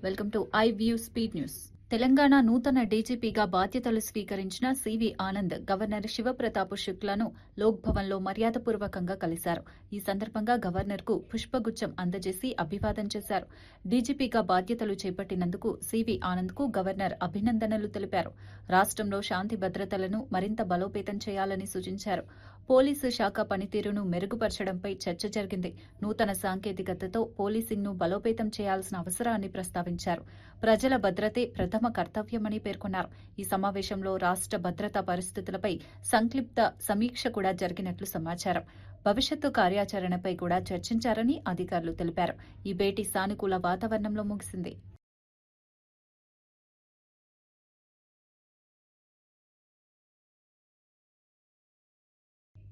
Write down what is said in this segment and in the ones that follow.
Welcome to iView speed news. Telangana నూతన డీజీపీగా బాధ్యతలు స్వీకరించిన సివి ఆనంద్ గవర్నర్ శివప్రతాప్ శుక్లాను లోక్ భవన్లో మర్యాదపూర్వకంగా కలిశారు. ఈ సందర్భంగా గవర్నర్కు పుష్పగుచ్చం అందజేసి అభివాదం చేశారు. డీజీపీగా బాధ్యతలు చేపట్టినందుకు సివి ఆనంద్కు గవర్నర్ అభినందనలు తెలిపారు. రాష్ట్రంలో శాంతి భద్రతలను మరింత బలోపేతం చేయాలని సూచించారు. పోలీసు శాఖ పనితీరును మెరుగుపరచడంపై చర్చ జరిగింది. నూతన సాంకేతికతతో పోలీసింగ్ను బలోపేతం చేయాల్సిన అవసరాన్ని ప్రస్తావించారు. ప్రజల భద్రతే ప్రథమ కర్తవ్యమని పేర్కొన్నారు. ఈ సమావేశంలో రాష్ట్ర భద్రతా పరిస్థితులపై సంక్లిప్త సమీక్ష కూడా జరిగినట్లు సమాచారం. భవిష్యత్తు కార్యాచరణపై కూడా చర్చించారని అధికారులు తెలిపారు. ఈ భేటీ సానుకూల వాతావరణంలో ముగిసింది.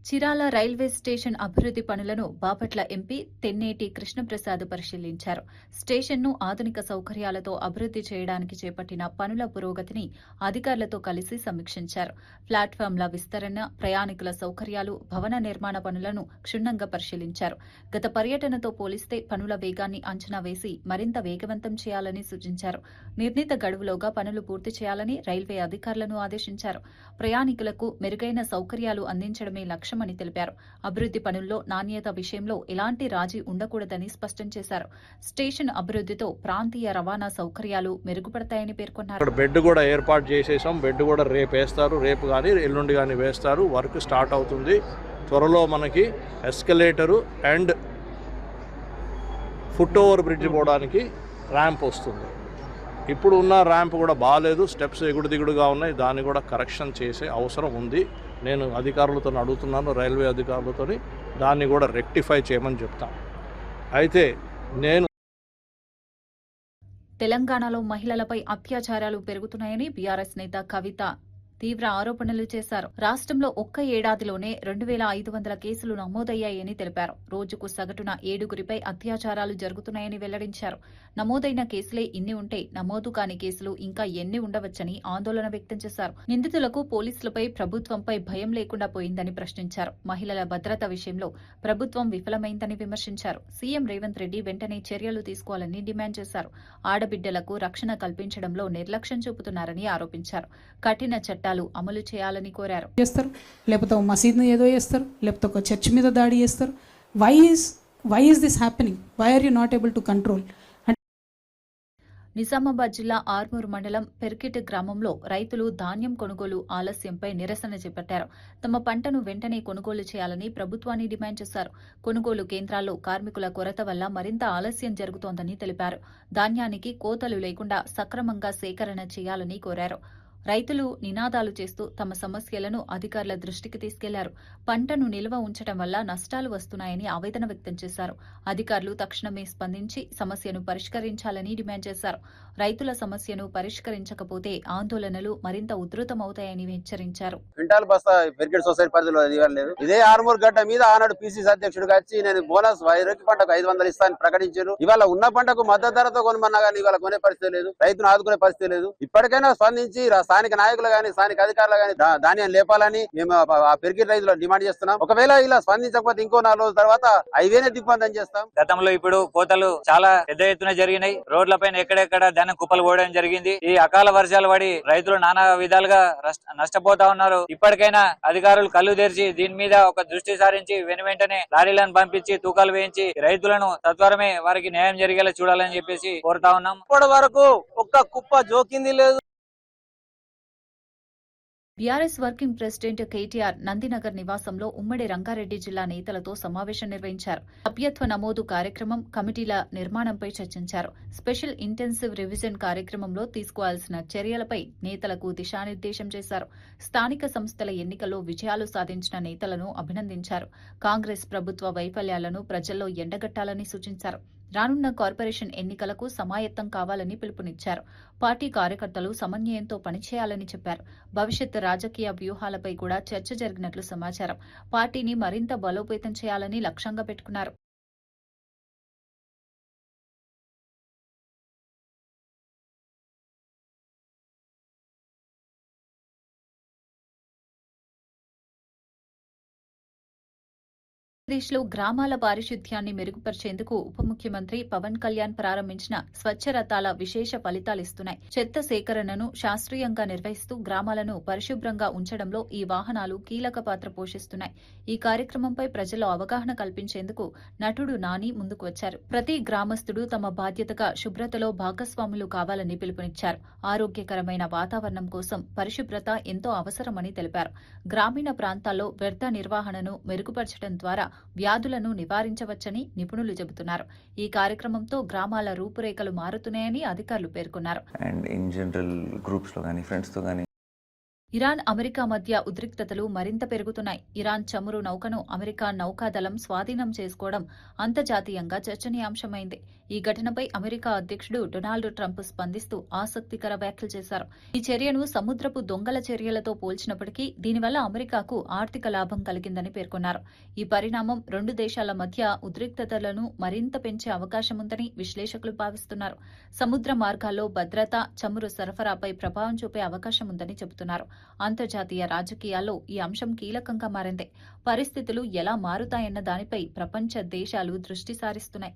చిరాల రైల్వే స్టేషన్ అభివృద్ది పనులను బాపట్ల ఎంపీ తెన్నేటి కృష్ణప్రసాద్ పరిశీలించారు. స్టేషన్ను ఆధునిక సౌకర్యాలతో అభివృద్ది చేయడానికి చేపట్టిన పనుల పురోగతిని అధికారులతో కలిసి సమీక్షించారు. ప్లాట్ఫామ్ల విస్తరణ, ప్రయాణికుల సౌకర్యాలు, భవన నిర్మాణ పనులను క్షుణ్ణంగా పరిశీలించారు. గత పర్యటనతో పోలిస్తే పనుల వేగాన్ని అంచనా వేసి మరింత వేగవంతం చేయాలని సూచించారు. నిర్ణీత గడువులోగా పనులు పూర్తి చేయాలని రైల్వే అధికారులను ఆదేశించారు. ప్రయాణికులకు మెరుగైన సౌకర్యాలు అందించడమే లక్ష్యమని తెలిపారు. అభివృద్ది పనుల్లో నాణ్యత విషయంలో ఎలాంటి రాజీ ఉండకూడదని స్పష్టం చేశారు. స్టేషన్ అభివృద్దితో ప్రాంతీయ రవాణా సౌకర్యాలు మెరుగుపడతాయని పేర్కొన్నారు. బెడ్ కూడా ఏర్పాటు చేసేసాం. బెడ్ కూడా రేపు వేస్తారు, రేపు కానీ ఎల్లుండి కానీ వేస్తారు. వర్క్ స్టార్ట్ అవుతుంది. త్వరలో మనకి ఎస్కలేటరు అండ్ ఫుట్ ఓవర్ బ్రిడ్జ్ పోవడానికి ర్యాంప్ వస్తుంది. ఇప్పుడు ఉన్న ర్యాంప్ కూడా బాగాలేదు, స్టెప్స్ ఎగుడు దిగుడుగా ఉన్నాయి. దాన్ని కూడా కరెక్షన్ చేసే అవసరం ఉంది. నేను అధికారులతో అడుగుతున్నాను, రైల్వే అధికారులతో దాన్ని కూడా రెక్టిఫై చేయమని చెప్తాను. అయితే నేను తెలంగాణలో మహిళలపై అత్యాచారాలు పెరుగుతున్నాయని బీఆర్ఎస్ నేత కవిత తీవ్ర ఆరోపణలు చేశారు. రాష్ట్రంలో ఒక్క ఏడాదిలోనే 2500 కేసులు నమోదయ్యాయని తెలిపారు. రోజుకు సగటున 7గురిపై అత్యాచారాలు జరుగుతున్నాయని వెల్లడించారు. నమోదైన కేసులే ఇన్ని ఉంటే నమోదు కాని కేసులు ఇంకా ఎన్ని ఉండవచ్చని ఆందోళన వ్యక్తం చేశారు. నిందితులకు పోలీసులపై, ప్రభుత్వంపై భయం లేకుండా పోయిందని ప్రశ్నించారు. మహిళల భద్రత విషయంలో ప్రభుత్వం విఫలమైందని విమర్శించారు. సీఎం రేవంత్ రెడ్డి వెంటనే చర్యలు తీసుకోవాలని డిమాండ్ చేశారు. ఆడబిడ్డలకు రక్షణ కల్పించడంలో నిర్లక్ష్యం చూపుతున్నారని ఆరోపించారు. కఠిన చట్టాలు అమలు చేయాలని కోరారు. లేకపోతే మసీద్ని ఏదో చేస్తారు, లేకపోతే ఒక చర్చ్ మీద దాడి చేస్తారు. Why is this happening? Why are you not able to control? Nizamabad జిల్లా ఆర్మూర్ మండలం పెర్కిట్ గ్రామంలో రైతులు ధాన్యం కొనుగోలు ఆలస్యంపై నిరసన చేపట్టారు. తమ పంటను వెంటనే కొనుగోలు చేయాలని ప్రభుత్వాన్ని డిమాండ్ చేశారు. కొనుగోలు కేంద్రాల్లో కార్మికుల కొరత వల్ల మరింత ఆలస్యం జరుగుతోందని తెలిపారు. ధాన్యానికి కోతలు లేకుండా సక్రమంగా సేకరణ చేయాలని కోరారు. రైతులు నినాదాలు చేస్తూ తమ సమస్యలను అధికారుల దృష్టికి తీసుకెళ్లారు. పంటను నిల్వ ఉంచడం వల్ల నష్టాలు వస్తున్నాయని ఆవేదన వ్యక్తం చేశారు. అధికారులు తక్షణమే స్పందించి సమస్యను పరిష్కరించాలని డిమాండ్ చేశారు. రైతుల సమస్యను పరిష్కరించకపోతే ఆందోళనలు మరింత ఉధృతమవుతాయని హెచ్చరించారు. క్వింటాల్ బస్తా పెరిగేట్ సొసైటీ పరిధిలో ఇవ్వలేదు. ఇదే ఆర్మూర్ గడ్డ మీద ఆనాడు పీసీసీ అధ్యక్షుడిగా వచ్చి నేను బోనస్ వైరకి పంటకు 500 ఇస్తానని ప్రకటించారు. ఇవాళ ఉన్న పంటకు మద్దతు ధరతో కొనమన్నా కానీ ఇవాళ కొనే పరిస్థితి లేదు, రైతును ఆదుకునే పరిస్థితి లేదు. ఇప్పటికైనా స్పందించి స్థానిక నాయకులు గాని స్థానిక అధికారులు గాని ధాన్యం లేపాలని మేము ఆ పెరిగిన రైతులు డిమాండ్ చేస్తున్నాం. ఒకవేళ ఇలా స్పందించకపోతే ఇంకో 4 రోజుల తర్వాత హైవేనే దిగ్బంధం చేస్తాం. గతంలో ఇప్పుడు కోతలు చాలా పెద్ద ఎత్తున జరిగినాయి. రోడ్లపైన ఎక్కడెక్కడ ధాన్యం కుప్పలు పోవడం జరిగింది. ఈ అకాల వర్షాలు పడి రైతులు నానా విధాలుగా నష్టపోతా ఉన్నారు. ఇప్పటికైనా అధికారులు కళ్ళు తెరిచి దీని మీద ఒక దృష్టి సారించి వెంటనే లారీలను పంపించి తూకాలు వేయించి రైతులను తత్వరమే వారికి న్యాయం జరిగేలా చూడాలని చెప్పేసి కోరుతా ఉన్నాం. ఇప్పటి వరకు ఒక్క కుప్ప జోకింది లేదు. BRS working president KTR Nandinagar నివాసంలో ఉమ్మడి రంగారెడ్డి జిల్లా నేతలతో సమావేశం నిర్వహించారు. సభ్యత్వ నమోదు కార్యక్రమం, కమిటీల నిర్మాణంపై చర్చించారు. స్పెషల్ ఇంటెన్సివ్ రివిజన్ కార్యక్రమంలో తీసుకోవాల్సిన చర్యలపై నేతలకు దిశానిర్దేశం చేశారు. స్థానిక సంస్థల ఎన్నికల్లో విజయాలు సాధించిన నేతలను అభినందించారు. కాంగ్రెస్ ప్రభుత్వ వైఫల్యాలను ప్రజల్లో ఎండగట్టాలని సూచించారు. రానున్న కార్పొరేషన్ ఎన్నికలకు సమాయత్తం కావాలని పిలుపునిచ్చారు. పార్టీ కార్యకర్తలు సమన్వయంతో పనిచేయాలని చెప్పారు. భవిష్యత్ రాజకీయ వ్యూహాలపై కూడా చర్చ జరిగినట్లు సమాచారం. పార్టీని మరింత బలోపేతం చేయాలని లక్ష్యంగా పెట్టుకున్నారు. ఆంధ్రప్రదేశ్లో గ్రామాల పారిశుధ్యాన్ని మెరుగుపరిచేందుకు ఉప ముఖ్యమంత్రి పవన్ కళ్యాణ్ ప్రారంభించిన స్వచ్ఛ రథాల విశేష ఫలితాలిస్తున్నాయి. చెత్త సేకరణను శాస్త్రీయంగా నిర్వహిస్తూ గ్రామాలను పరిశుభ్రంగా ఉంచడంలో ఈ వాహనాలు కీలక పాత్ర పోషిస్తున్నాయి. ఈ కార్యక్రమంపై ప్రజల్లో అవగాహన కల్పించేందుకు నటుడు నాని ముందుకు వచ్చారు. ప్రతి గ్రామస్తుడు తమ బాధ్యతగా శుభ్రతలో భాగస్వాములు కావాలని పిలుపునిచ్చారు. ఆరోగ్యకరమైన వాతావరణం కోసం పరిశుభ్రత ఎంతో అవసరమని తెలిపారు. గ్రామీణ ప్రాంతాల్లో వ్యర్థ నిర్వహణను మెరుగుపరచడం ద్వారా వ్యాధులను నివారించవచ్చని నిపుణులు చెబుతున్నారు. ఈ కార్యక్రమంతో గ్రామాల రూపురేఖలు మారుతున్నాయని అధికారులు పేర్కొన్నారు. అండ్ ఇన్ జనరల్ గ్రూప్స్లో కానీ ఫ్రెండ్స్తో కానీ ఇరాన్ అమెరికా మధ్య ఉద్రిక్తతలు మరింత పెరుగుతున్నాయి. ఇరాన్ చమురు నౌకను అమెరికా నౌకాదళం స్వాధీనం చేసుకోవడం అంతర్జాతీయంగా చర్చనీయాంశమైంది. ఈ ఘటనపై అమెరికా అధ్యక్షుడు డొనాల్డ్ ట్రంప్ స్పందిస్తూ ఆసక్తికర వ్యాఖ్యలు చేశారు. ఈ చర్యను సముద్రపు దొంగల చర్యలతో పోల్చినప్పటికీ దీనివల్ల అమెరికాకు ఆర్థిక లాభం కలిగిందని పేర్కొన్నారు. ఈ పరిణామం రెండు దేశాల మధ్య ఉద్రిక్తతలను మరింత పెంచే అవకాశముందని విశ్లేషకులు భావిస్తున్నారు. సముద్ర మార్గాల్లో భద్రత, చమురు సరఫరాపై ప్రభావం చూపే అవకాశముందని చెబుతున్నారు. అంతర్జాతీయ రాజకీయాల్లో ఈ అంశం కీలకంగా మారింది. పరిస్థితులు ఎలా మారుతాయన్న దానిపై ప్రపంచ దేశాలు దృష్టి సారిస్తున్నాయి.